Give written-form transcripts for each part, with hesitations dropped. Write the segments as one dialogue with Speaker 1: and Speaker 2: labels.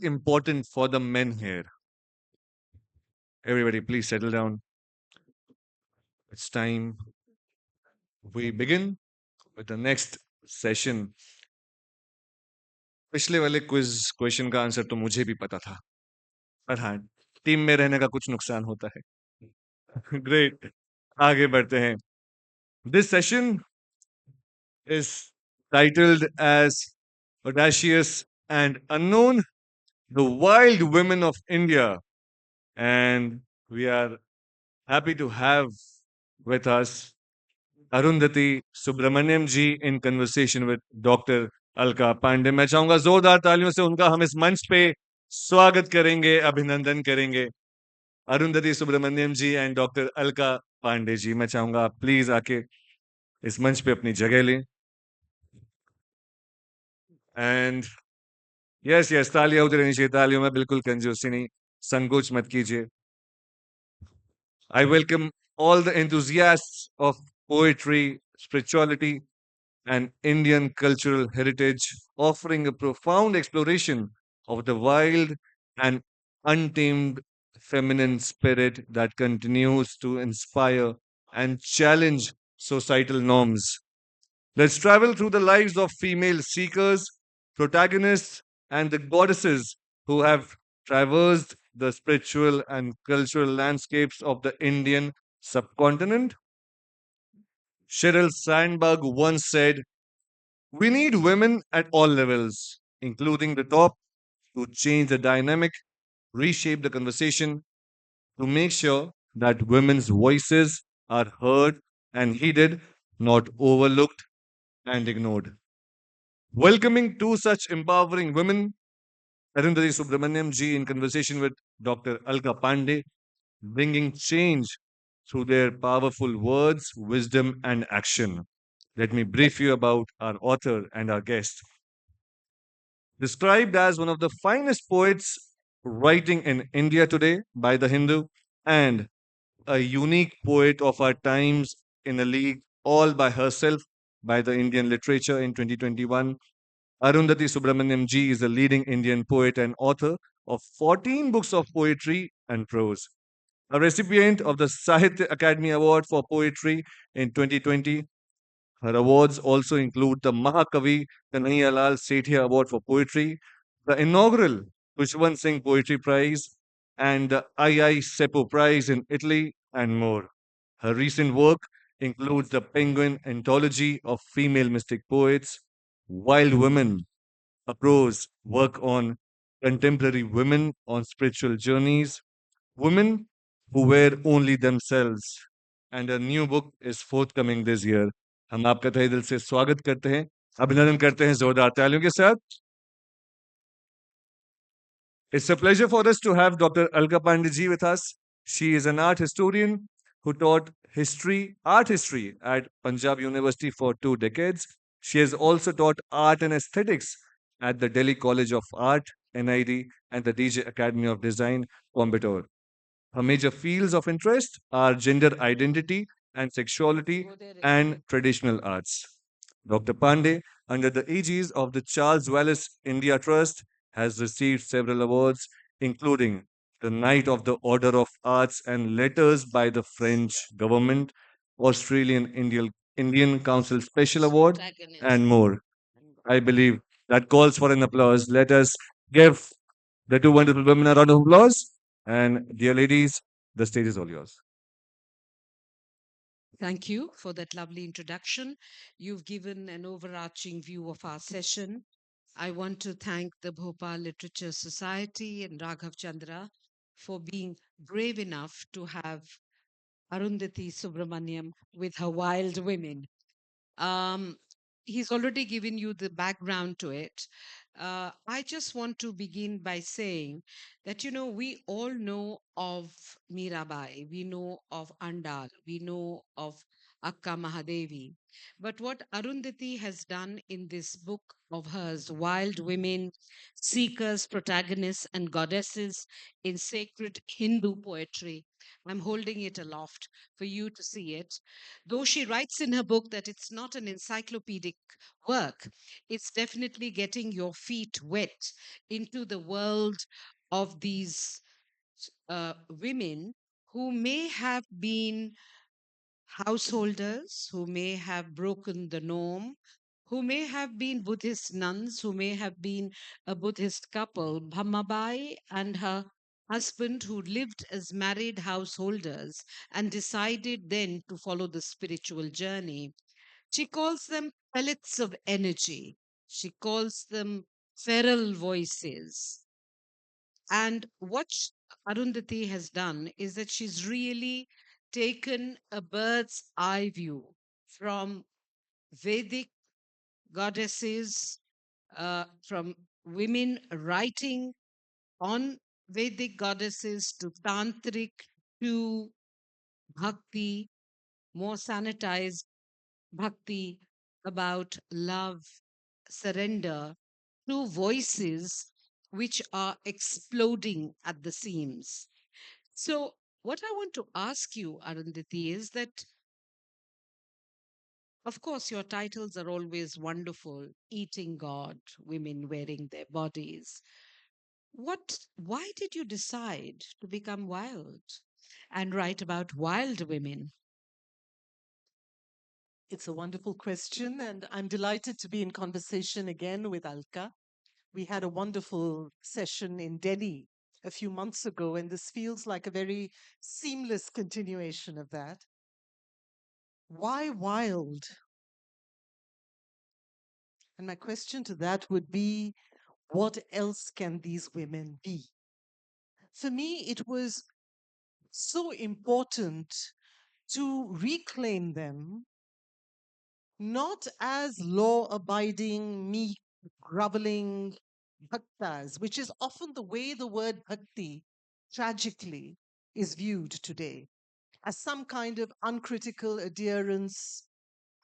Speaker 1: important for the men here. Everybody, please settle down. It's time we begin with the next session. पिछले वाले quiz question का answer तो मुझे भी पता था, पर हाँ, टीम में रहने का कुछ नुकसान होता है. ग्रेट. आगे बढ़ते हैं. This session is titled as Audacious and Unknown, the Wild Women of India. And we are happy to have with us Arundhati Subramaniam ji in conversation with Dr. Alka Pande. मैं चाहूंगा जोरदार तालियों से उनका हम इस मंच पे स्वागत करेंगे, अभिनंदन करेंगे. अरुंधति सुब्रमण्यम जी एंड डॉक्टर अलका पांडे जी, मैं चाहूंगा आप प्लीज आके इस मंच पे अपनी जगह लें. एंड यस यस, तालियां होती रहनी चाहिए, तालियों में बिल्कुल कंजूसी नहीं, संकोच मत कीजिए. I welcome all the enthusiasts of poetry, spirituality, and Indian cultural heritage, offering a profound exploration of the wild and untamed feminine spirit that continues to inspire and challenge societal norms. Let's travel through the lives of female seekers, protagonists, and the goddesses who have traversed the spiritual and cultural landscapes of the Indian subcontinent. Sheryl Sandberg once said, "We need women at all levels, including the top, to change the dynamic, reshape the conversation, to make sure that women's voices are heard and heeded, not overlooked and ignored." Welcoming two such empowering women, Arundhati Subramaniam ji in conversation with Dr. Alka Pande, bringing change through their powerful words, wisdom, and action. Let me brief you about our author and our guest. Described as one of the finest poets writing in India today by the Hindu, and a unique poet of our times in a league all by herself by the Indian literature in 2021. Arundhati Subramaniam ji is a leading Indian poet and author of 14 books of poetry and prose. A recipient of the Sahitya Academy Award for Poetry in 2020. Her awards also include the Mahakavi Kanhaiyalal Sethia Award for Poetry, the inaugural Pushwan Singh Poetry Prize, and the II Seppo Prize in Italy, and more. Her recent work includes the Penguin Anthology of Female Mystic Poets, Wild Women, a prose work on contemporary women on spiritual journeys, women who were only themselves. And a new book is forthcoming this year. हम आपका तहे दिल से स्वागत करते हैं, अभिनंदन करते हैं जोरदार तालियों के साथ. It's a pleasure for us to have Dr. Alka Pandey with us. She is an art historian who taught art history at Punjab University for 2 decades. She has also taught art and aesthetics at the Delhi College of Art, NID, and the DJ Academy of Design, Coimbatore. Her major fields of interest are gender identity and sexuality and traditional arts. Dr. Pandey, under the aegis of the Charles Wallace India Trust, has received several awards, including the Knight of the Order of Arts and Letters by the French government, Indian Council Special Award, and more. I believe that calls for an applause. Let us give the two wonderful women a round of applause. And dear ladies, the stage is all yours.
Speaker 2: Thank you for that lovely introduction. You've given an overarching view of our session. I want to thank the Bhopal Literature Society and Raghav Chandra for being brave enough to have Arundhati Subramaniam with her wild women. Um, he's already given you the background to it. I just want to begin by saying that, we all know of Mirabai, we know of Andal, we know of Akka Mahadevi. But what Arundhati has done in this book of hers, Wild Women, Seekers, Protagonists, and Goddesses in Sacred Hindu Poetry, I'm holding it aloft for you to see it. Though she writes in her book that it's not an encyclopedic work, it's definitely getting your feet wet into the world of these women who may have been householders, who may have broken the norm, who may have been Buddhist nuns, who may have been a Buddhist couple, Bhamabai and her husband, who lived as married householders and decided then to follow the spiritual journey. She calls them pellets of energy. She calls them feral voices. And what Arundhati has done is that she's really taken a bird's eye view from Vedic goddesses, from women writing on Vedic goddesses to tantric to bhakti, more sanitized bhakti about love, surrender, to voices which are exploding at the seams. So, what I want to ask you, Arundhati, is that, of course, your titles are always wonderful: Eating God, Women Wearing Their Bodies. Why did you decide to become wild and write about wild women?
Speaker 3: It's a wonderful question, and I'm delighted to be in conversation again with Alka. We had a wonderful session in Delhi a few months ago, and this feels like a very seamless continuation of that. Why wild? And my question to that would be, what else can these women be? For me, it was so important to reclaim them not as law abiding, meek, groveling bhaktas, which is often the way the word bhakti tragically is viewed today, as some kind of uncritical adherence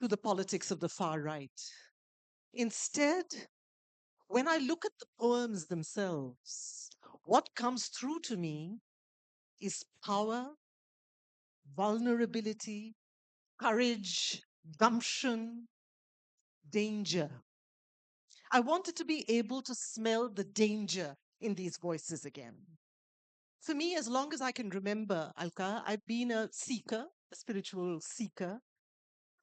Speaker 3: to the politics of the far right. Instead, when I look at the poems themselves, what comes through to me is power, vulnerability, courage, gumption, danger. I wanted to be able to smell the danger in these voices again. For me, as long as I can remember, Alka, I've been a seeker, a spiritual seeker,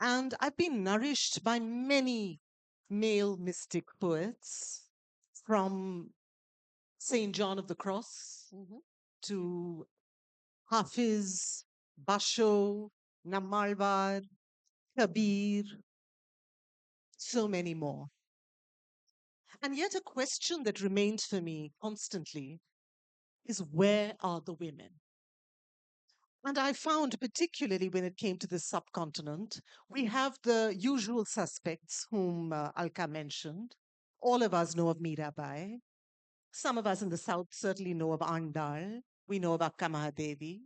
Speaker 3: and I've been nourished by many male mystic poets, from St. John of the Cross to Hafiz, Basho, Nammalwar, Kabir, so many more. And yet, a question that remained for me constantly is, where are the women? And I found, particularly when it came to the subcontinent, we have the usual suspects whom Alka mentioned. All of us know of Mirabai. Some of us in the south certainly know of Andal. We know of Akka Mahadevi.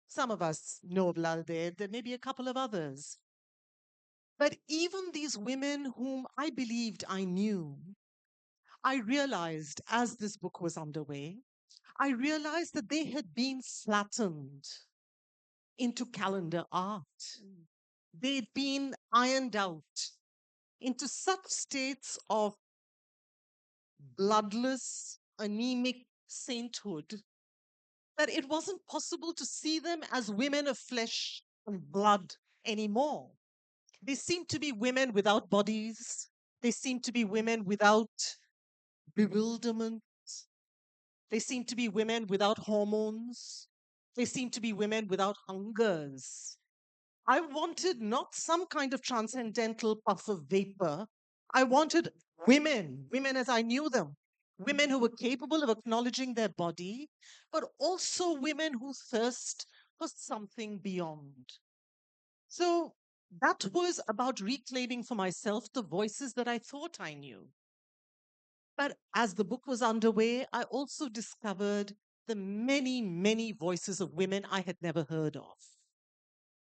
Speaker 3: Some of us know of Lal Ded. There may be a couple of others. But even these women whom I believed I knew, I realized as this book was underway, I realized that they had been flattened into calendar art. They'd been ironed out into such states of bloodless, anemic sainthood that it wasn't possible to see them as women of flesh and blood anymore. They seemed to be women without bodies. They seemed to be women without bewilderment. They seemed to be women without hormones. They seemed to be women without hungers. I wanted not some kind of transcendental puff of vapor. I wanted women, women as I knew them, women who were capable of acknowledging their body, but also women who thirst for something beyond. So that was about reclaiming for myself the voices that I thought I knew. But as the book was underway, I also discovered the many, many voices of women I had never heard of.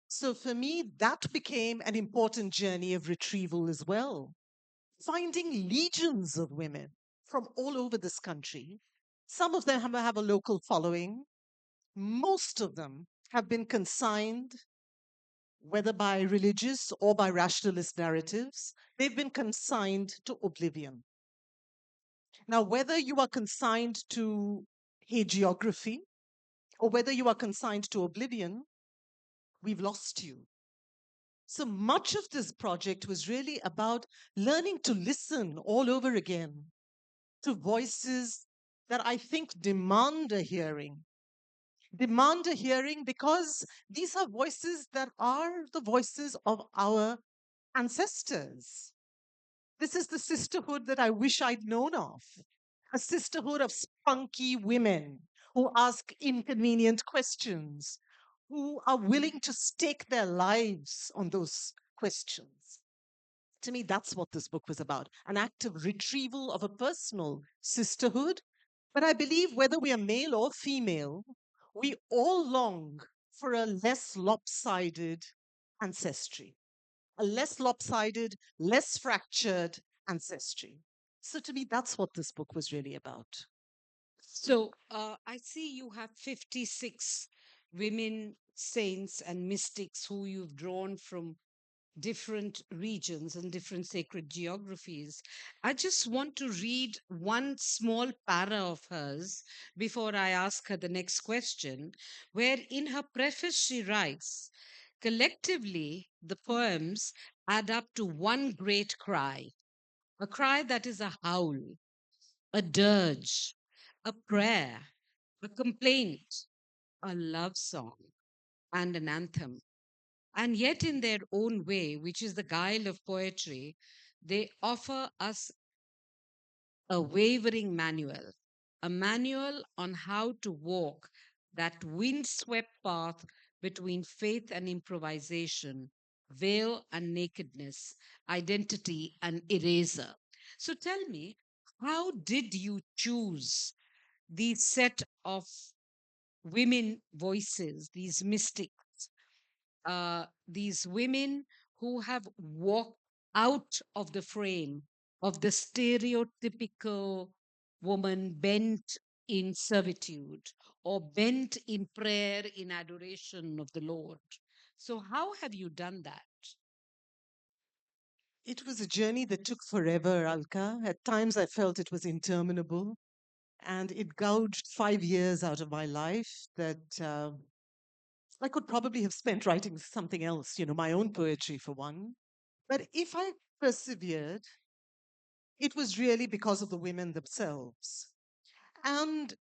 Speaker 3: So for me, that became an important journey of retrieval as well. Finding legions of women from all over this country. Some of them have a local following. Most of them have been consigned, whether by religious or by rationalist narratives, they've been consigned to oblivion. Now, whether you are consigned to hagiography or whether you are consigned to oblivion, we've lost you. So much of this project was really about learning to listen all over again to voices that I think demand a hearing because these are voices that are the voices of our ancestors. This is the sisterhood that I wish I'd known of, a sisterhood of spunky women who ask inconvenient questions, who are willing to stake their lives on those questions. To me, that's what this book was about, an act of retrieval of a personal sisterhood. But I believe whether we are male or female, we all long for a less lopsided ancestry, a less lopsided, less fractured ancestry. So to me, that's what this book was really about.
Speaker 2: So I see you have 56 women saints and mystics who you've drawn from different regions and different sacred geographies. I just want to read one small para of hers before I ask her the next question, where in her preface she writes, collectively, the poems add up to one great cry, a cry that is a howl, a dirge, a prayer, a complaint, a love song, and an anthem. And yet, in their own way, which is the guile of poetry, they offer us a wavering manual, a manual on how to walk that windswept path between faith and improvisation, veil and nakedness, identity and eraser. So tell me, how did you choose these set of women voices, these mystics, these women who have walked out of the frame of the stereotypical woman bent in servitude or bent in prayer in adoration of the Lord? So, how have you done that?
Speaker 3: It was a journey that took forever, Alka. At times I felt it was interminable, and it gouged 5 years out of my life that I could probably have spent writing something else, my own poetry for one. But if I persevered, it was really because of the women themselves. And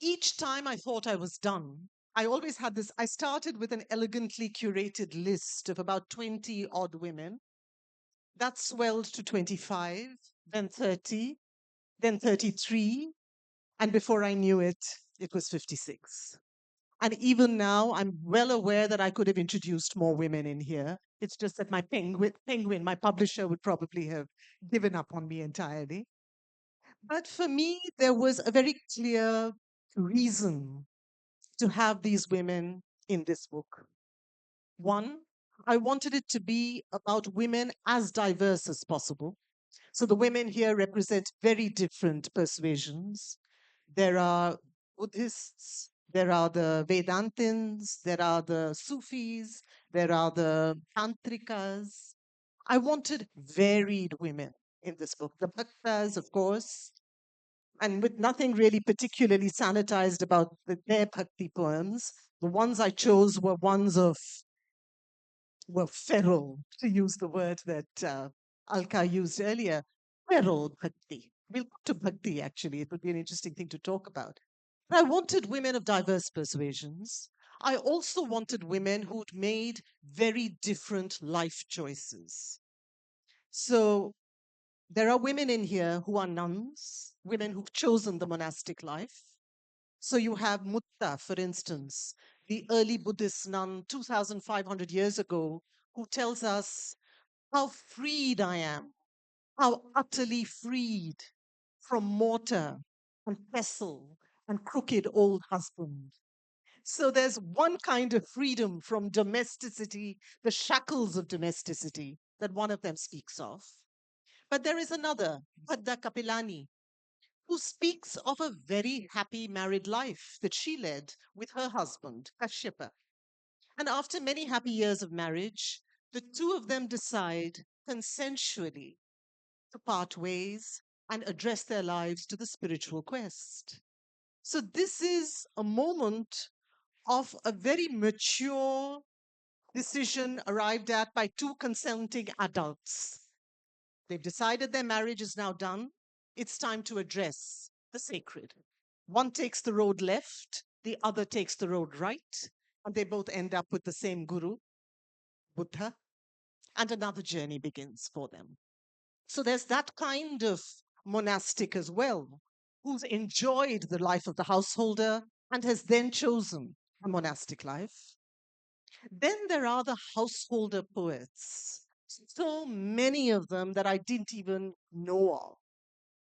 Speaker 3: each time I thought I was done, I always had this. I started with an elegantly curated list of about 20 odd women. That swelled to 25, then 30, then 33. And before I knew it, it was 56. And even now, I'm well aware that I could have introduced more women in here. It's just that my penguin, my publisher, would probably have given up on me entirely. But for me, there was a very clear reason to have these women in this book. One, I wanted it to be about women as diverse as possible. So the women here represent very different persuasions. There are Buddhists, there are the Vedantins, there are the Sufis, there are the Tantrikas. I wanted varied women in this book. The Bhaktas, of course, and with nothing really particularly sanitized about their Bhakti poems. The ones I chose were feral, to use the word that Alka used earlier. Feral Bhakti. We'll come to Bhakti, actually. It would be an interesting thing to talk about. But I wanted women of diverse persuasions. I also wanted women who'd made very different life choices. So there are women in here who are nuns, women who've chosen the monastic life. So you have Mutta, for instance, the early Buddhist nun 2,500 years ago, who tells us how freed I am, how utterly freed from mortar and pestle and crooked old husband. So there's one kind of freedom from domesticity, the shackles of domesticity, that one of them speaks of. But there is another, Bhadda Kapilani, who speaks of a very happy married life that she led with her husband, Kashyapa. And after many happy years of marriage, the two of them decide consensually to part ways and address their lives to the spiritual quest. So, this is a moment of a very mature decision arrived at by two consenting adults. They've decided their marriage is now done. It's time to address the sacred. One takes the road left, the other takes the road right, and they both end up with the same guru, Buddha, and another journey begins for them. So there's that kind of monastic as well, who's enjoyed the life of the householder and has then chosen a monastic life. Then there are the householder poets, so many of them that I didn't even know of.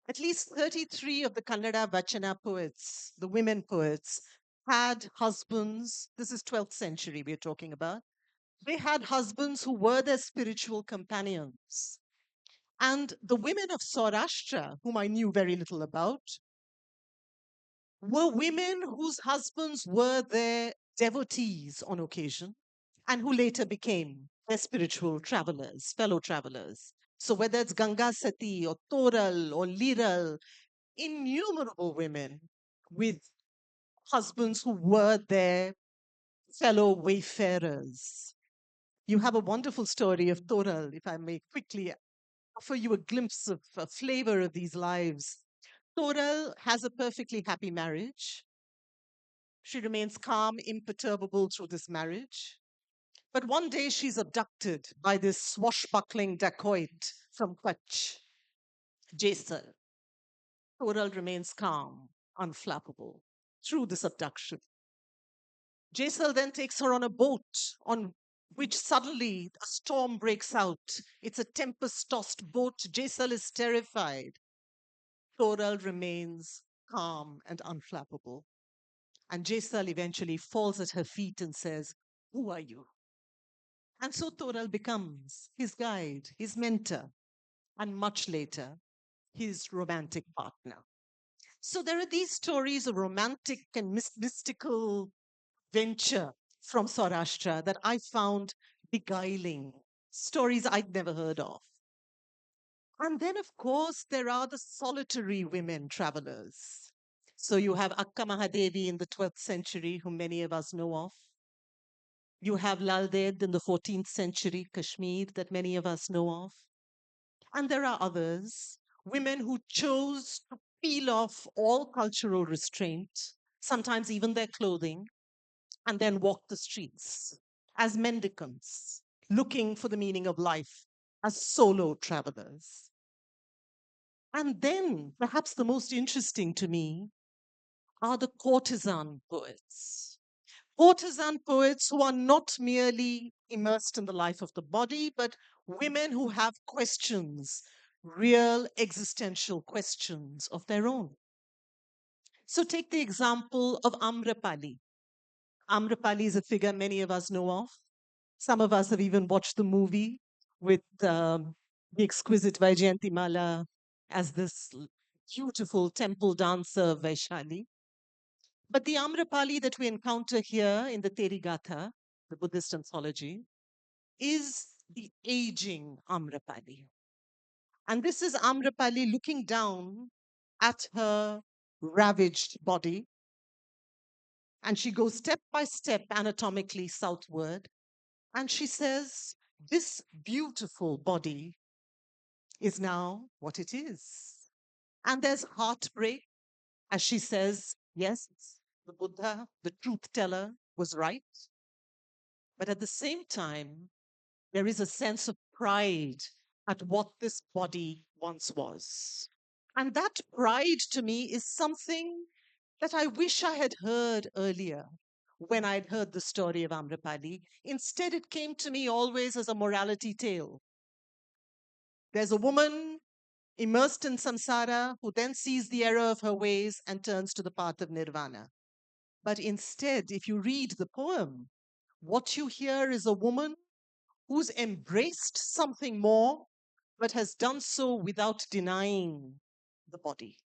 Speaker 3: At least 33 of the Kannada Vachana poets, the women poets, had husbands. This is 12th century we're talking about. They had husbands who were their spiritual companions. And the women of Saurashtra, whom I knew very little about, were women whose husbands were their devotees on occasion and who later became their spiritual travelers, fellow travelers. So whether it's Ganga Sati or Toral or Liral, innumerable women with husbands who were their fellow wayfarers. You have a wonderful story of Toral, if I may quickly offer you a glimpse of a flavor of these lives. Toral has a perfectly happy marriage. She remains calm, imperturbable through this marriage. But one day she's abducted by this swashbuckling dacoit from Kutch, Jaisal. Toral remains calm, unflappable through this abduction. Jaisal then takes her on a boat on which suddenly a storm breaks out. It's a tempest tossed boat. Jaisal is terrified. Toral remains calm and unflappable. And Jaisal eventually falls at her feet and says, "Who are you?" And so Toral becomes his guide, his mentor, and much later, his romantic partner. So there are these stories of romantic and mystical venture from Saurashtra that I found beguiling, stories I'd never heard of. And then, of course, there are the solitary women travelers. So you have Akka Mahadevi in the 12th century, whom many of us know of. You have Lal Ded in the 14th century, Kashmir, that many of us know of. And there are others, women who chose to peel off all cultural restraint, sometimes even their clothing, and then walk the streets as mendicants, looking for the meaning of life as solo travelers. And then, perhaps the most interesting to me, are the courtesan poets. Courtesan poets who are not merely immersed in the life of the body, but women who have questions, real existential questions of their own. So take the example of Amrapali. Amrapali is a figure many of us know of. Some of us have even watched the movie with the exquisite Vaijayantimala as this beautiful temple dancer, Vaishali. But the Amrapali that we encounter here in the Terigatha, the Buddhist anthology, is the aging Amrapali. And this is Amrapali looking down at her ravaged body. And she goes step by step anatomically southward. And she says, "This beautiful body is now what it is." And there's heartbreak as she says, "Yes, the Buddha, the truth teller, was right." But at the same time, there is a sense of pride at what this body once was. And that pride to me is something that I wish I had heard earlier when I'd heard the story of Amrapali. Instead, it came to me always as a morality tale. There's a woman immersed in samsara who then sees the error of her ways and turns to the path of nirvana. But instead, if you read the poem, what you hear is a woman who's embraced something more, but has done so without denying the body.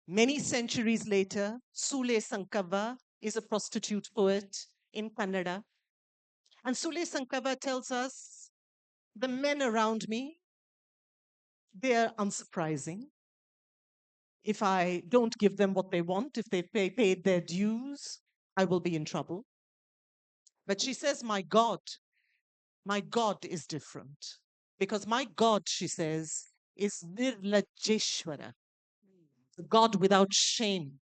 Speaker 3: Many centuries later, Sule Sankava is a prostitute poet in Kannada. And Sule Sankava tells us the men around me, they're unsurprising. If I don't give them what they want, if they paid their dues, I will be in trouble. But she says, my God is different. Because my God, she says, is Nirlajeshwara, the God without shame.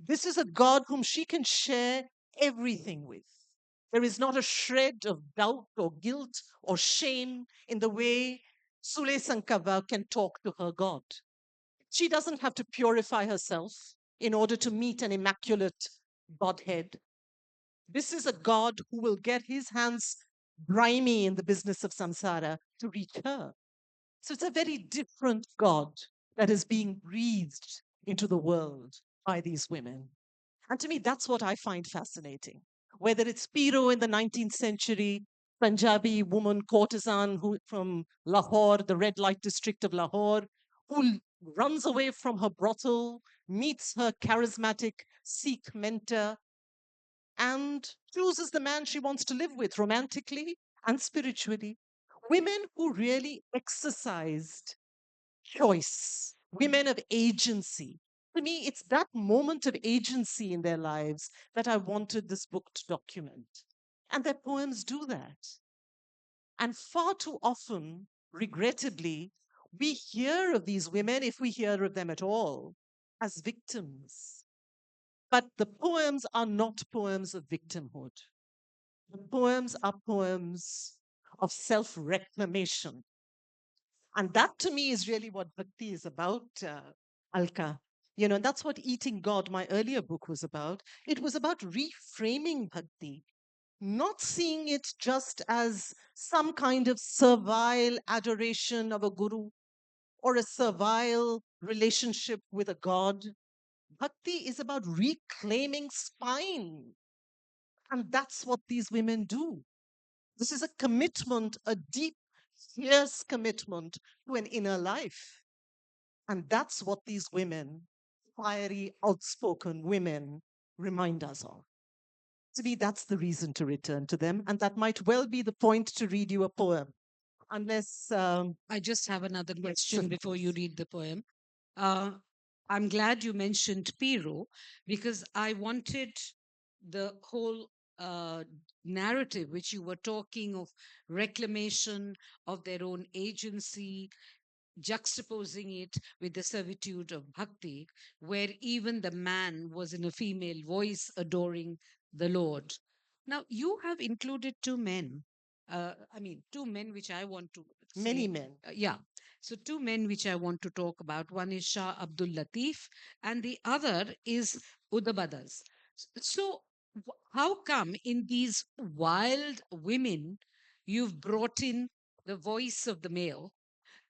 Speaker 3: This is a God whom she can share everything with. There is not a shred of doubt or guilt or shame in the way Sule Sankava can talk to her God. She doesn't have to purify herself in order to meet an immaculate Godhead. This is a God who will get his hands grimy in the business of samsara to reach her. So it's a very different God that is being breathed into the world by these women. And to me, that's what I find fascinating. Whether it's Piro in the 19th century, Punjabi woman courtesan who, from Lahore, the red light district of Lahore, who runs away from her brothel, meets her charismatic Sikh mentor, and chooses the man she wants to live with romantically and spiritually. Women who really exercised choice, women of agency. To me, it's that moment of agency in their lives that I wanted this book to document. And their poems do that. And far too often, regrettably, we hear of these women, if we hear of them at all, as victims. But the poems are not poems of victimhood. The poems are poems of self reclamation. And that to me is really what bhakti is about, Alka. You know, that's what Eating God, my earlier book, was about. It was about reframing bhakti, not seeing it just as some kind of servile adoration of a guru or a servile relationship with a god. Bhakti is about reclaiming spine. And that's what these women do. This is a commitment, a deep, fierce commitment to an inner life. And that's what these women, fiery, outspoken women, remind us of. To me, that's the reason to return to them. And that might well be the point to read you a poem. Unless,
Speaker 2: I just have another
Speaker 3: yes,
Speaker 2: question
Speaker 3: of
Speaker 2: before you
Speaker 3: course.
Speaker 2: read the poem. Uh, I'm glad you mentioned Piro because I wanted the whole narrative, which you were talking of reclamation of their own agency, juxtaposing it with the servitude of bhakti, where even the man was in a female voice adoring the Lord. Now, you have included two men. Two men which I want to
Speaker 3: Many
Speaker 2: say.
Speaker 3: men.
Speaker 2: Yeah. So, two men which I want to talk about. One is Shah Abdul Latif, and the other is Udabadas. So, how come in these wild women you've brought in the voice of the male?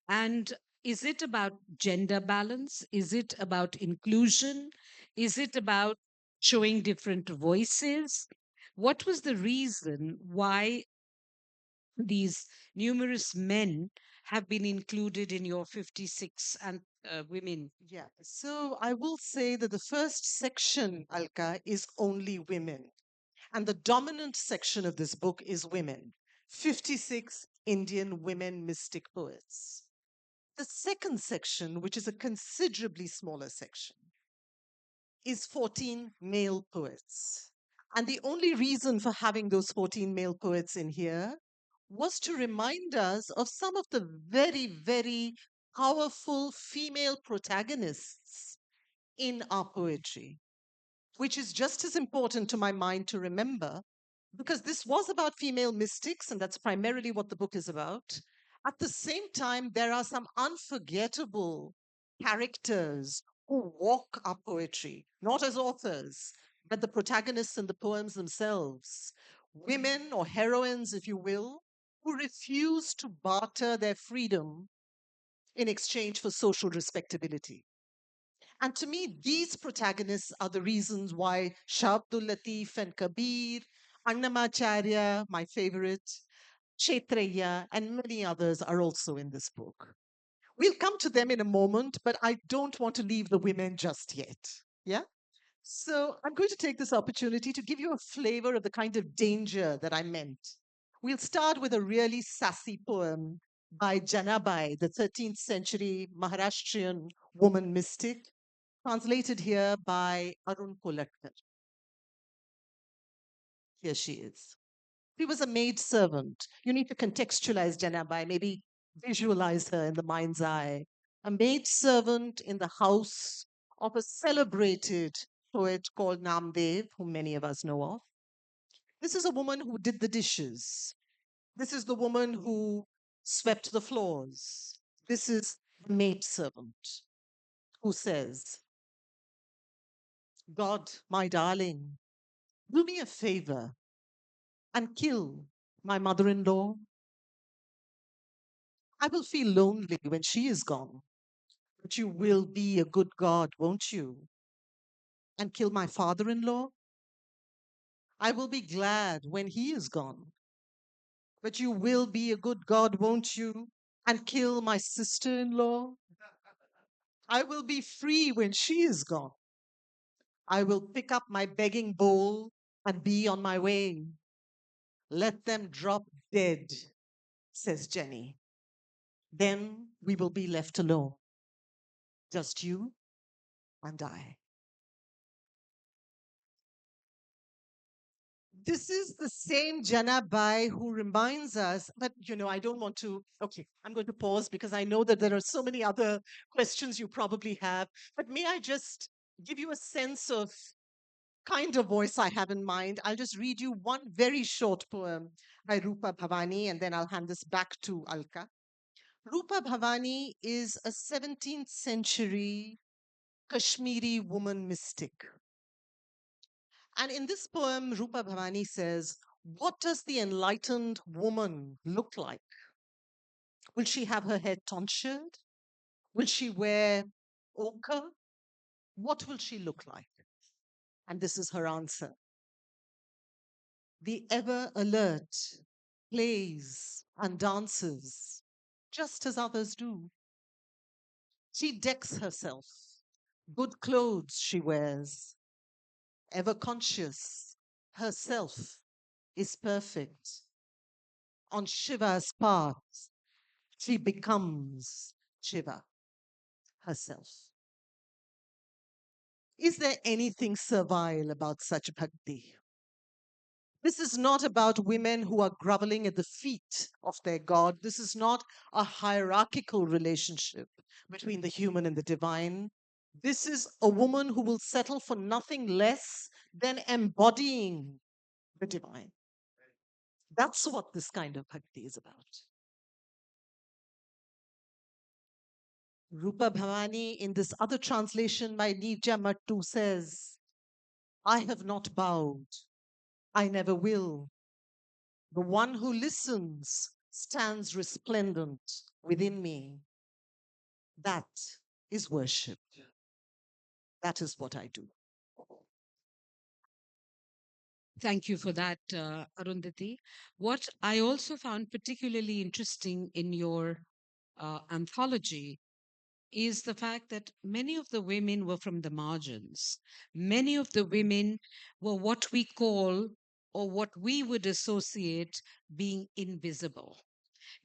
Speaker 2: And is it about gender balance? Is it about inclusion? Is it about showing different voices? What was the reason why these numerous men have been included in your 56 and women?
Speaker 3: Yeah. So I will say that the first section, Alka, is only women. And the dominant section of this book is women. 56 Indian women mystic poets. The second section, which is a considerably smaller section, is 14 male poets. And the only reason for having those 14 male poets in here was to remind us of some of the very, very powerful female protagonists in our poetry, which is just as important to my mind to remember because this was about female mystics, and that's primarily what the book is about. At the same time, there are some unforgettable characters who walk our poetry, not as authors, but the protagonists in the poems themselves. Women or heroines, if you will, who refuse to barter their freedom in exchange for social respectability. And to me, these protagonists are the reasons why Shah Abdul Latif and Kabir, Annamacharya, my favorite, Kshetraya, and many others are also in this book. We'll come to them in a moment, but I don't want to leave the women just yet. Yeah? So I'm going to take this opportunity to give you a flavor of the kind of danger that I meant. We'll start with a really sassy poem by Janabai, the 13th century Maharashtrian woman mystic, translated here by Arun Kolatkar. Here she is. She was a maid servant. You need to contextualize Janabai, maybe visualize her in the mind's eye. A maid servant in the house of a celebrated poet called Namdev, whom many of us know of. This is a woman who did the dishes. This is the woman who swept the floors. This is the maid servant who says, God, my darling, do me a favor and kill my mother in law. I will feel lonely when she is gone, but you will be a good God, won't you? And kill my father in law? I will be glad when he is gone, but you will be a good God, won't you? And kill my sister in law? I will be free when she is gone. I will pick up my begging bowl and be on my way. Let them drop dead, says Jenny. Then we will be left alone, just you and I. This is the same Jana Bai who reminds us, but I don't want to. Okay, I'm going to pause because I know that there are so many other questions you probably have. But may I just give you a sense of kind of voice I have in mind? I'll just read you one very short poem by Rupa Bhavani, and then I'll hand this back to Alka. Rupa Bhavani is a 17th century Kashmiri woman mystic. And in this poem, Rupa Bhavani says, what does the enlightened woman look like? Will she have her hair tonsured? Will she wear ochre? What will she look like? And this is her answer. The ever alert plays and dances just as others do. She decks herself, good clothes she wears, ever conscious herself is perfect. On Shiva's path, she becomes Shiva herself. Is there anything servile about such bhakti? This is not about women who are groveling at the feet of their God. This is not a hierarchical relationship between the human and the divine. This is a woman who will settle for nothing less than embodying the divine. That's what this kind of bhakti is about. Rupa Bhavani, in this other translation by Nivja Mattu, says, I have not bowed, I never will. The one who listens stands resplendent within me. That is worship. That is what I do.
Speaker 2: Thank you for that, Arundhati. What I also found particularly interesting in your anthology is the fact that many of the women were from the margins. Many of the women were what we call or what we would associate being invisible.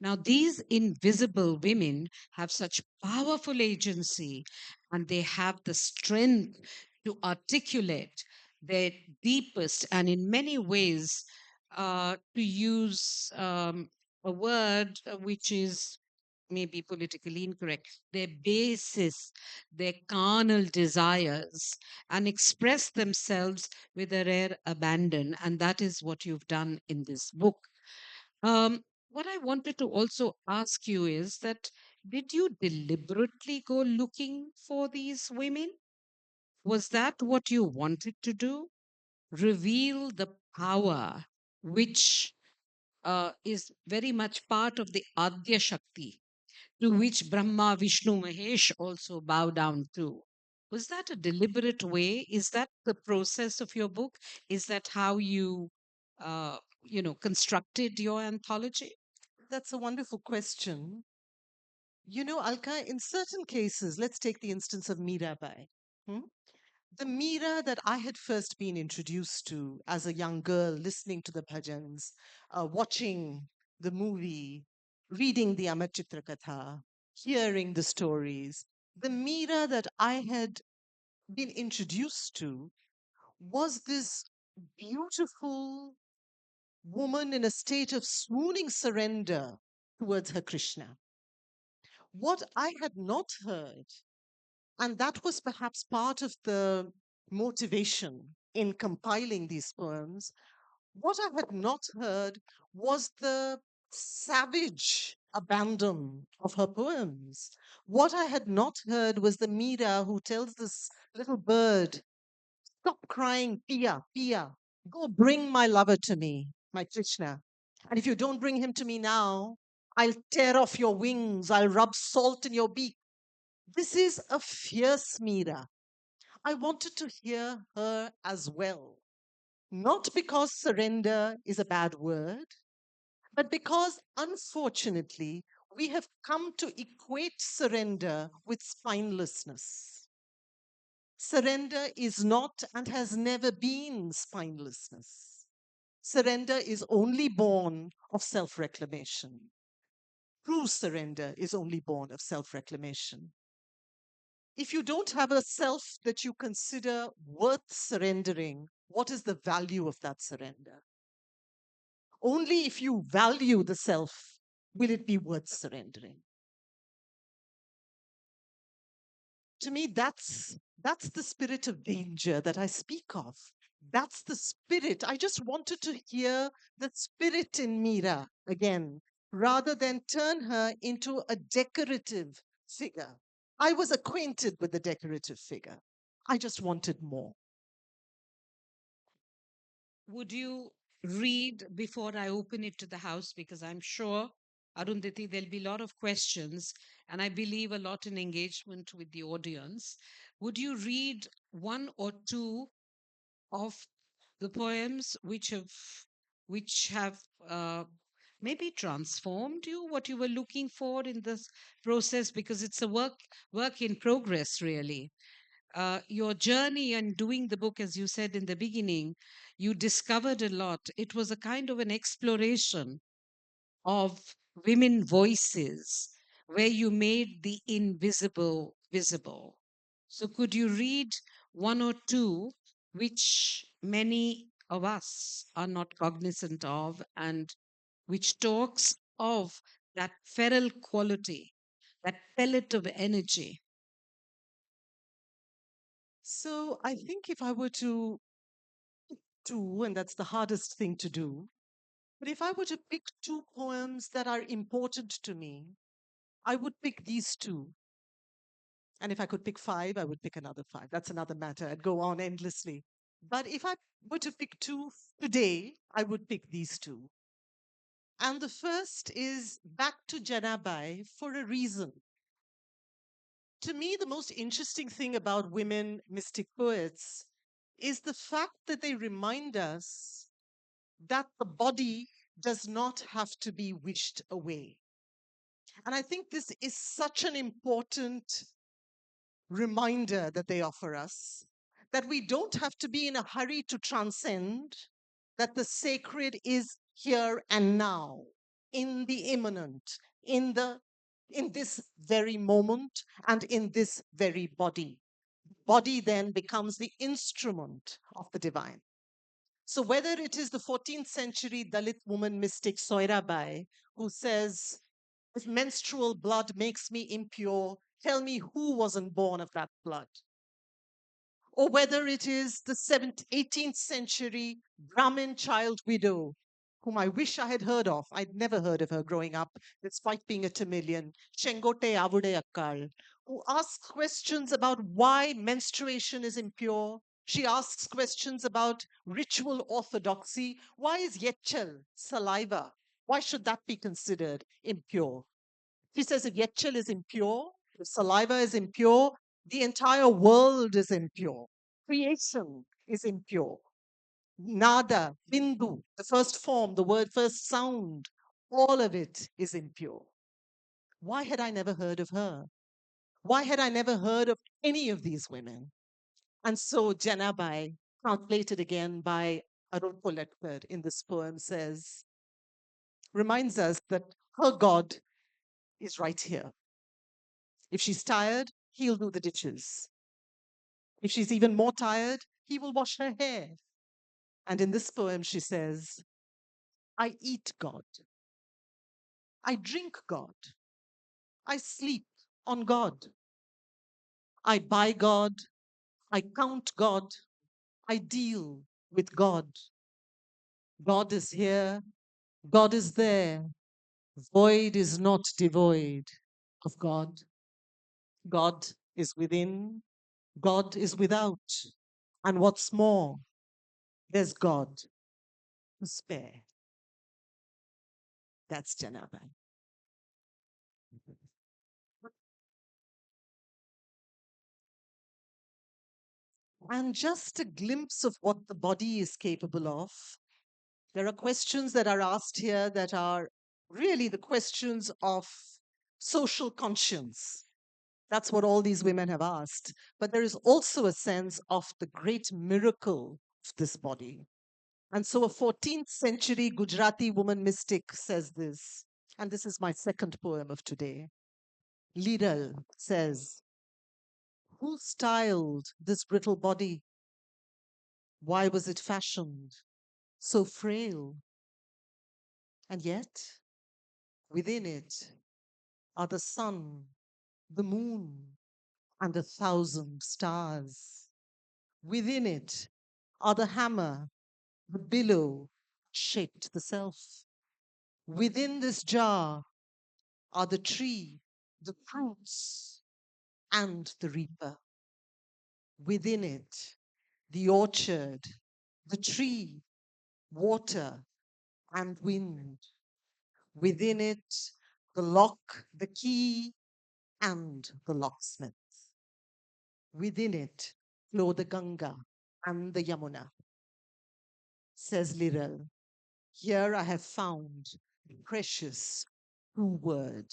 Speaker 2: Now, these invisible women have such powerful agency and they have the strength to articulate their deepest and, in many ways, to use a word which is maybe politically incorrect, their basis, their carnal desires, and express themselves with a rare abandon. And that is what you've done in this book. What I wanted to also ask you is that did you deliberately go looking for these women? Was that what you wanted to do? Reveal the power which is very much part of the Adya Shakti, to which Brahma, Vishnu, Mahesh also bow down to. Was that a deliberate way? Is that the process of your book? Is that how you, constructed your anthology?
Speaker 3: That's a wonderful question. Alka, in certain cases, let's take the instance of Mirabai. Hmm? The Meera that I had first been introduced to as a young girl, listening to the bhajans, watching the movie, reading the Amar Chitra Katha, hearing the stories, the Meera that I had been introduced to was this beautiful woman in a state of swooning surrender towards her Krishna. What I had not heard, and that was perhaps part of the motivation in compiling these poems, what I had not heard was the savage abandon of her poems. What I had not heard was the Meera who tells this little bird, "Stop crying, Pia, Pia. Go bring my lover to me, my Krishna. And if you don't bring him to me now, I'll tear off your wings, I'll rub salt in your beak." This is a fierce Meera. I wanted to hear her as well. Not because surrender is a bad word, but because unfortunately we have come to equate surrender with spinelessness. Surrender is not and has never been spinelessness. Surrender is only born of self reclamation. True surrender is only born of self reclamation. If you don't have a self that you consider worth surrendering, what is the value of that surrender? Only if you value the self will it be worth surrendering. To me, that's the spirit of danger that I speak of. That's the spirit. I just wanted to hear the spirit in Meera again, rather than turn her into a decorative figure. I was acquainted with the decorative figure. I just wanted more.
Speaker 2: Would you read before I open it to the house? Because I'm sure, Arundhati, there'll be a lot of questions, and I believe a lot in engagement with the audience. Would you read one or two of the poems which have maybe transformed you, what you were looking for in this process? Because it's a work in progress, really. Your journey and doing the book, as you said in the beginning, you discovered a lot. It was a kind of an exploration of women voices where you made the invisible visible. So, could you read one or two which many of us are not cognizant of and which talks of that feral quality, that pellet of energy?
Speaker 3: So I think if I were to two, and that's the hardest thing to do, but if I were to pick two poems that are important to me, I would pick these two. And if I could pick five, I would pick another five. That's another matter. I'd go on endlessly. But if I were to pick two today, I would pick these two. And the first is Back to Janabai for a reason. To me, the most interesting thing about women mystic poets is the fact that they remind us that the body does not have to be wished away. And I think this is such an important reminder that they offer us that we don't have to be in a hurry to transcend, that the sacred is here and now, in the immanent, in this very moment and in this very body. Body then becomes the instrument of the divine. So whether it is the 14th century Dalit woman mystic Soirabai, who says, if menstrual blood makes me impure, tell me who wasn't born of that blood. Or whether it is the 18th century Brahmin child widow, whom I wish I had heard of. I'd never heard of her growing up, despite being a Tamilian, Shengote Avude Akkal, who asks questions about why menstruation is impure. She asks questions about ritual orthodoxy. Why is yetchel, saliva, why should that be considered impure? She says if yetchel is impure, if saliva is impure, the entire world is impure. Creation is impure. Nada, bindu, the first form, the word first sound, all of it is impure. Why had I never heard of her? Why had I never heard of any of these women? And so Janabai, translated again by Arundhathi in this poem, reminds us that her God is right here. If she's tired, he'll do the dishes. If she's even more tired, he will wash her hair. And in this poem, she says, I eat God. I drink God. I sleep on God. I buy God. I count God. I deal with God. God is here. God is there. Void is not devoid of God. God is within. God is without. And what's more, there's God to spare. That's Janaba. And just a glimpse of what the body is capable of. There are questions that are asked here that are really the questions of social conscience. That's what all these women have asked. But there is also a sense of the great miracle of this body. And so a 14th century Gujarati woman mystic says this, and this is my second poem of today. Liral says, who styled this brittle body? Why was it fashioned so frail? And yet, within it are the sun, the moon, and 1,000 stars. Within it are the hammer, the billow shaped the self. Within this jar are the tree, the fruits, and the reaper. Within it, the orchard, the tree, water, and wind. Within it, the lock, the key, and the locksmith. Within it flow the Ganga and the Yamuna, says Liral. Here I have found the precious true word.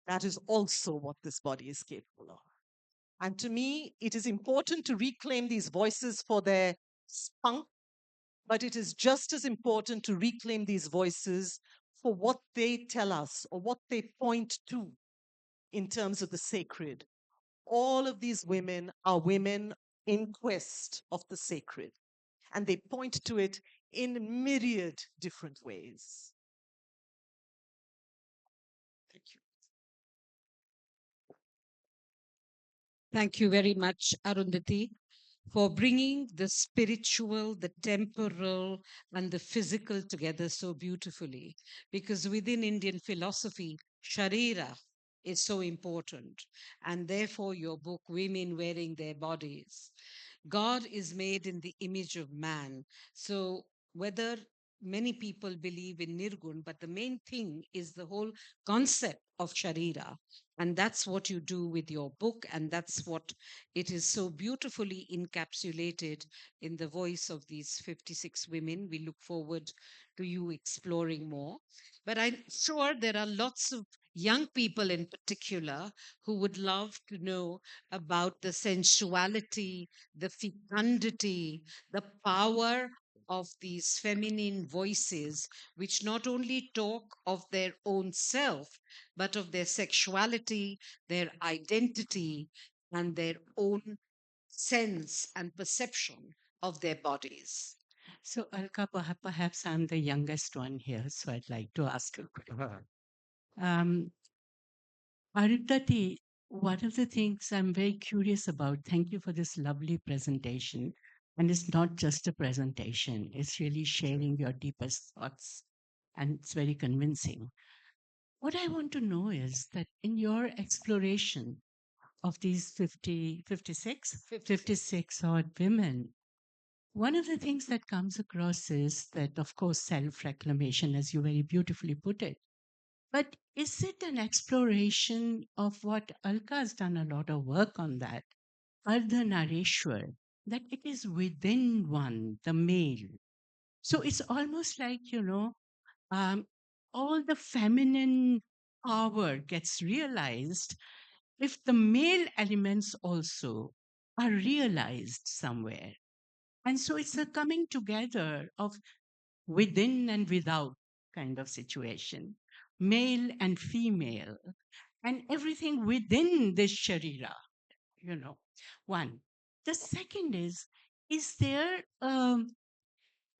Speaker 3: That is also what this body is capable of. And to me, it is important to reclaim these voices for their spunk, but it is just as important to reclaim these voices for what they tell us or what they point to in terms of the sacred. All of these women are women in quest of the sacred, and they point to it in myriad different ways. Thank you.
Speaker 2: Thank you very much, Arundhati, for bringing the spiritual, the temporal, and the physical together so beautifully. Because within Indian philosophy, Sharira is so important. And therefore, your book, Women Wearing Their Bodies. God is made in the image of man. So, whether many people believe in Nirgun, but the main thing is the whole concept of Sharira. And that's what you do with your book. And that's what it is so beautifully encapsulated in the voice of these 56 women. We look forward to you exploring more. But I'm sure there are lots of young people in particular who would love to know about the sensuality, the fecundity, the power of these feminine voices, which not only talk of their own self, but of their sexuality, their identity, and their own sense and perception of their bodies.
Speaker 4: So, Alka, perhaps I'm the youngest one here, so I'd like to ask you. Um, Arundhati, one of the things I'm very curious about, thank you for this lovely presentation. And it's not just a presentation, it's really sharing your deepest thoughts, and it's very convincing. What I want to know is that in your exploration of these 50, 56, 56 odd women, one of the things that comes across is that, of course, self reclamation, as you very beautifully put it. But is it an exploration of what Alka has done a lot of work on that? Ardhanareshwar, that it is within one, the male. So it's almost like, um, all the feminine power gets realized if the male elements also are realized somewhere. And so it's a coming together of within and without kind of situation, male and female, and everything within this sharira, you know. One. The second is there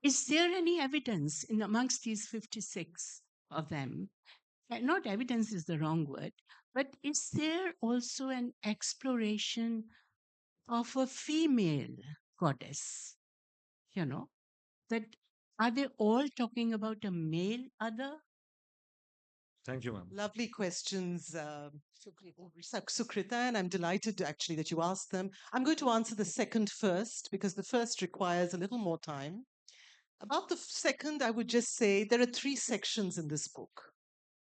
Speaker 4: is there any evidence in amongst these 56 of them? Not evidence is the wrong word, but is there also an exploration of a female goddess? You know, that are they all talking about a male other?
Speaker 1: Thank you, ma'am.
Speaker 3: Lovely questions, Sukrita, and I'm delighted actually that you asked them. I'm going to answer the second first because the first requires a little more time. About the second, I would just say there are three sections in this book.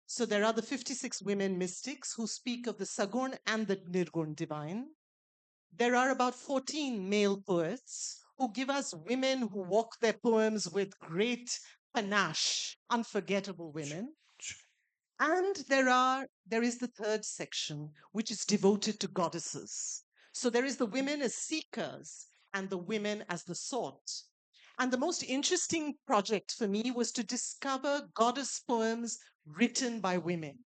Speaker 3: So there are the 56 women mystics who speak of the Sagun and the Nirgun divine. There are about 14 male poets who give us women who walk their poems with great panache, unforgettable women. And there is the third section, which is devoted to goddesses. So there is the women as seekers and the women as the sought. And the most interesting project for me was to discover goddess poems written by women,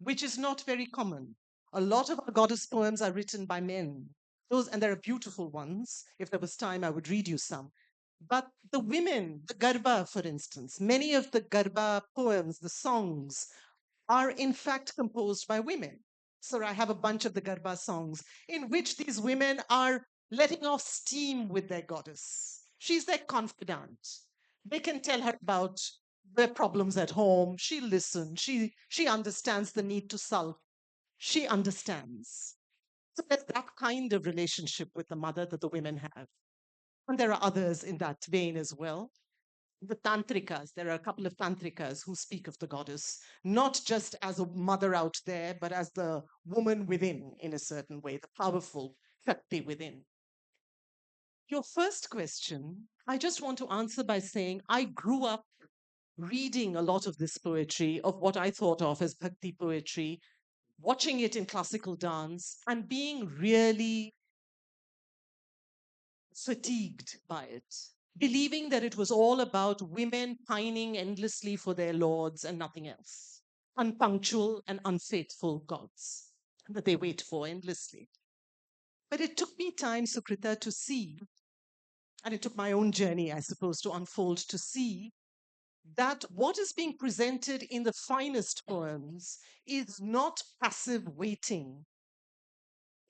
Speaker 3: which is not very common. A lot of our goddess poems are written by men. Those, and there are beautiful ones. If there was time, I would read you some. But the women, the Garba, for instance, many of the Garba poems, the songs, are in fact composed by women. So I have a bunch of the Garba songs in which these women are letting off steam with their goddess. She's their confidant. They can tell her about their problems at home. She listens. She understands the need to sulk. She understands. So there's that kind of relationship with the mother that the women have. And there are others in that vein as well. The tantrikas, there are a couple of tantrikas who speak of the goddess, not just as a mother out there, but as the woman within, in a certain way, the powerful Shakti within. Your first question, I just want to answer by saying I grew up reading a lot of this poetry, of what I thought of as bhakti poetry, watching it in classical dance, and being really fatigued by it, believing that it was all about women pining endlessly for their lords and nothing else, unpunctual and unfaithful gods that they wait for endlessly. But it took me time, Sukrita, to see, and it took my own journey, I suppose, to unfold to see that what is being presented in the finest poems is not passive waiting.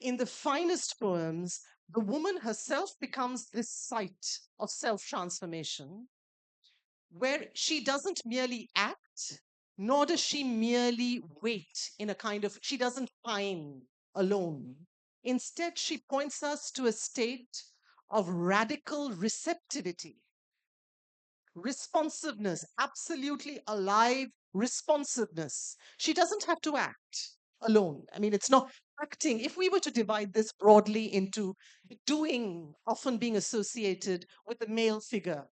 Speaker 3: In the finest poems, the woman herself becomes this site of self transformation where she doesn't merely act, nor does she merely wait in a kind of, she doesn't pine alone. Instead, she points us to a state of radical receptivity, responsiveness, absolutely alive responsiveness. She doesn't have to act alone. I mean, it's not acting. If we were to divide this broadly into doing, often being associated with the male figure,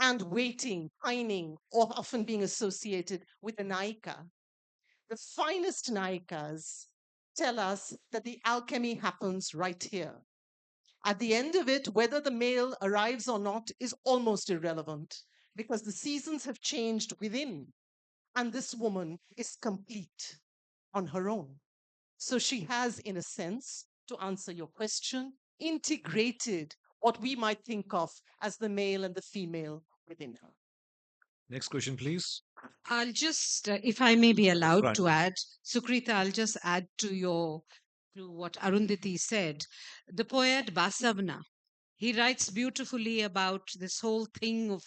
Speaker 3: and waiting, pining, or often being associated with the naika, the finest naikas tell us that the alchemy happens right here. At the end of it, whether the male arrives or not is almost irrelevant because the seasons have changed within, and this woman is complete on her own. So she has, in a sense, to answer your question, integrated what we might think of as the male and the female within her.
Speaker 1: Next question, please.
Speaker 2: I'll just, if I may be
Speaker 1: At the
Speaker 2: allowed
Speaker 1: front.
Speaker 2: to add, Sukrita, I'll just add to what Arundhati said. The poet Basavana, he writes beautifully about this whole thing of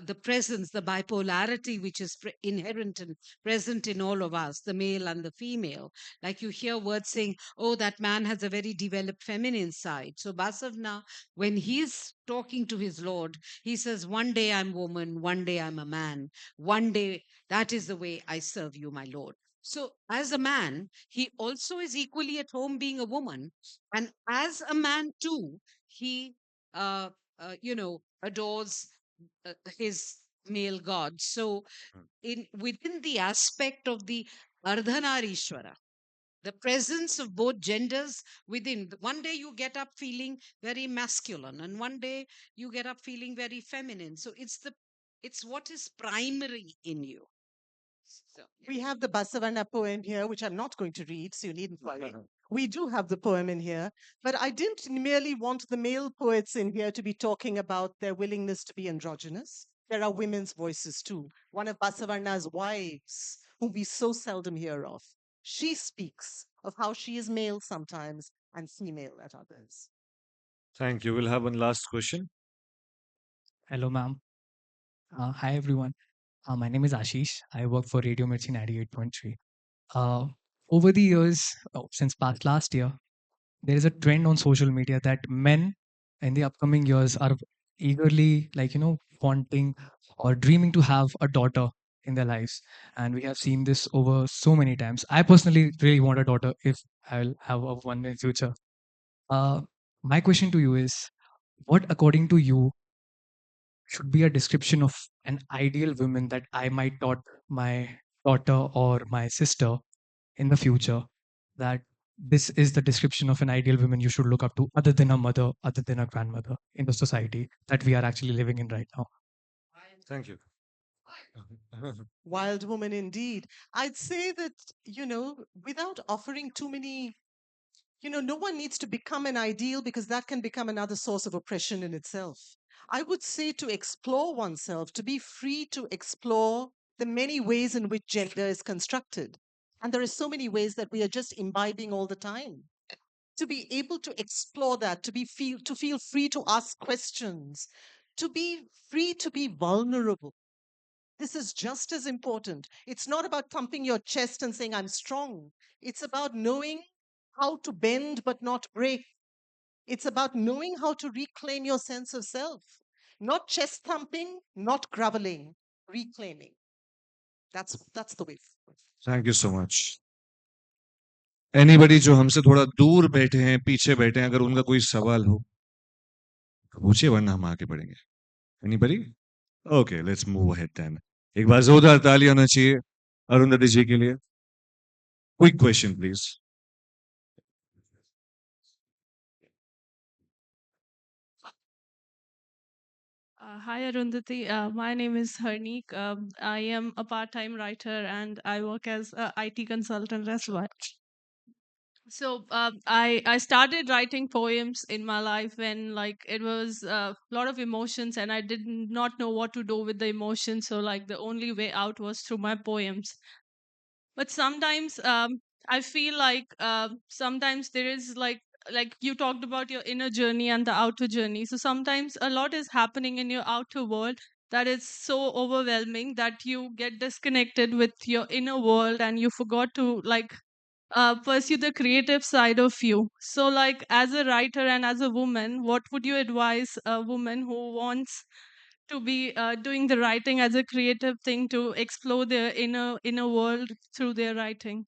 Speaker 2: the presence, the bipolarity which is inherent and present in all of us, the male and the female. Like you hear words saying, oh, that man has a very developed feminine side. So Basavna, when he's talking to his Lord, he says, one day I'm woman, one day I'm a man, one day that is the way I serve you, my Lord. So, as a man, he also is equally at home being a woman. And as a man, too, he uh, adores his male god. So
Speaker 1: Mm.
Speaker 2: in within the aspect of the ardhanarishwara, the presence of both genders within. One day you get up feeling very masculine, and one day you get up feeling very feminine. So it's what is primary in you. So,
Speaker 3: We have the Basavarna poem here, which I'm not going to read, so you needn't worry. We do have the poem in here, but I didn't merely want the male poets in here to be talking about their willingness to be androgynous. There are women's voices too. One of Basavarna's wives, whom we so seldom hear of, she speaks of how she is male sometimes and female at others.
Speaker 1: Thank you. We'll have one last question.
Speaker 5: Hello, ma'am. Hi, everyone. My name is Ashish. I work for Radio Mirchi 98.3. Uh, Over the years, since past last year, there is a trend on social media that men in the upcoming years are eagerly, wanting or dreaming to have a daughter in their lives. And we have seen this over so many times. I personally really want a daughter if I'll have a one in future. Uh, my question to you is, what, according to you, should be a description of an ideal woman that I might taught my daughter or my sister in the future, that this is the description of an ideal woman you should look up to, other than a mother, other than a grandmother in the society that we are actually living in right now.
Speaker 1: Thank you.
Speaker 3: Wild woman indeed. I'd say that, without offering too many, no one needs to become an ideal because that can become another source of oppression in itself. I would say to explore oneself, to be free to explore the many ways in which gender is constructed. And there are so many ways that we are just imbibing all the time. To be able to explore that, to feel free to ask questions, to be free to be vulnerable. This is just as important. It's not about thumping your chest and saying, I'm strong. It's about knowing how to bend but not break. It's about knowing how to reclaim your sense of self. Not chest thumping, not groveling, reclaiming. That's the way forward.
Speaker 1: Thank you so much. Anybody जो हमसे थोड़ा दूर बैठे हैं, पीछे बैठे हैं, अगर उनका कोई सवाल हो, तो पूछिए वरना हम आगे बढ़ेंगे. Anybody? Okay, let's move ahead then. एक बार जोरदार ताली होना चाहिए अरुंधति जी के लिए. Quick question, please.
Speaker 6: Hi, Arundhathi. My name is Harneek. I am a part-time writer and I work as a IT consultant as well. So I started writing poems in my life when it was a lot of emotions and I did not know what to do with the emotions. So the only way out was through my poems. But sometimes I feel sometimes there is like you talked about your inner journey and the outer journey. So sometimes a lot is happening in your outer world that is so overwhelming that you get disconnected with your inner world and you forgot to pursue the creative side of you. So as a writer and as a woman, what would you advise a woman who wants to be doing the writing as a creative thing to explore their inner world through their writing?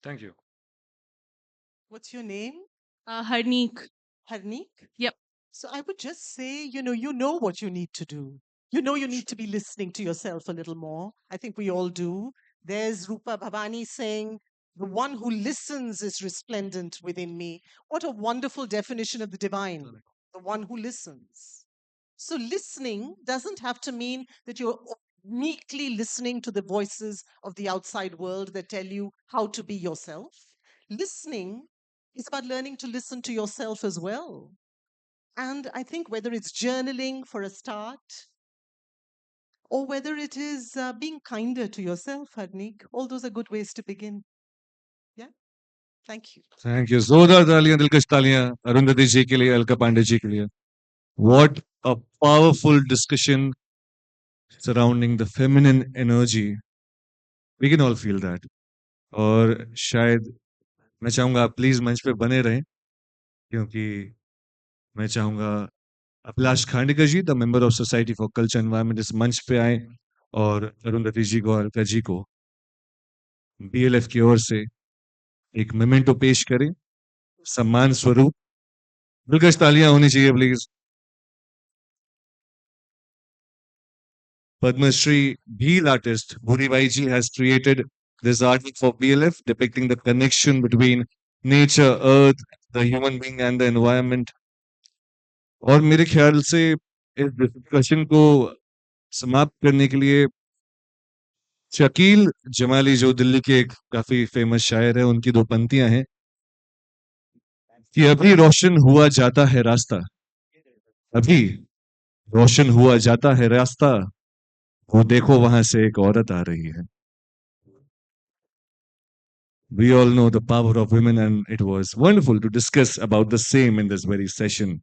Speaker 1: Thank you.
Speaker 3: What's your name?
Speaker 6: Harneek.
Speaker 3: Harneek?
Speaker 6: Yep.
Speaker 3: So I would just say, you know what you need to do. You know you need to be listening to yourself a little more. I think we all do. There's Rupa Bhavani saying, the one who listens is resplendent within me. What a wonderful definition of the divine. The one who listens. So listening doesn't have to mean that you're meekly listening to the voices of the outside world that tell you how to be yourself. Listening is about learning to listen to yourself as well. And I think whether it's journaling for a start, or whether it is being kinder to yourself, Harneek, all those are good ways to begin. Yeah. Thank you.
Speaker 1: Thank you. जोरदार तालियां, दिलकश तालियां अरुंधति जी के लिए, अलका पांडे जी के लिए. What a powerful discussion surrounding the feminine energy. We can all feel that. और शायद मैं चाहूंगा आप प्लीज मंच पे बने रहें क्योंकि मैं चाहूंगा Abhilash Khandekar ji, the member of society for culture environment, इस मंच पे आए और अरुंधति जी को और अलका जी को बीएलएफ की ओर से एक मेमेंटो पेश करें सम्मान स्वरूप. दिलकश तालियां होनी चाहिए please. Padma Shri Bheel artist Bhuri Ji has created this artwork for BLF depicting the connection between nature, earth, the human being and the environment. और मेरे ख्याल से इस डिस्कशन को समाप्त करने के लिए शकील जमाली जो दिल्ली के एक काफी फेमस शायर है उनकी दो पंक्तियां हैं कि अभी रोशन हुआ जाता है रास्ता अभी रोशन हुआ जाता है रास्ता वो देखो वहां से एक औरत आ रही है We all know the power of women, and it was wonderful to discuss about the same in this very session.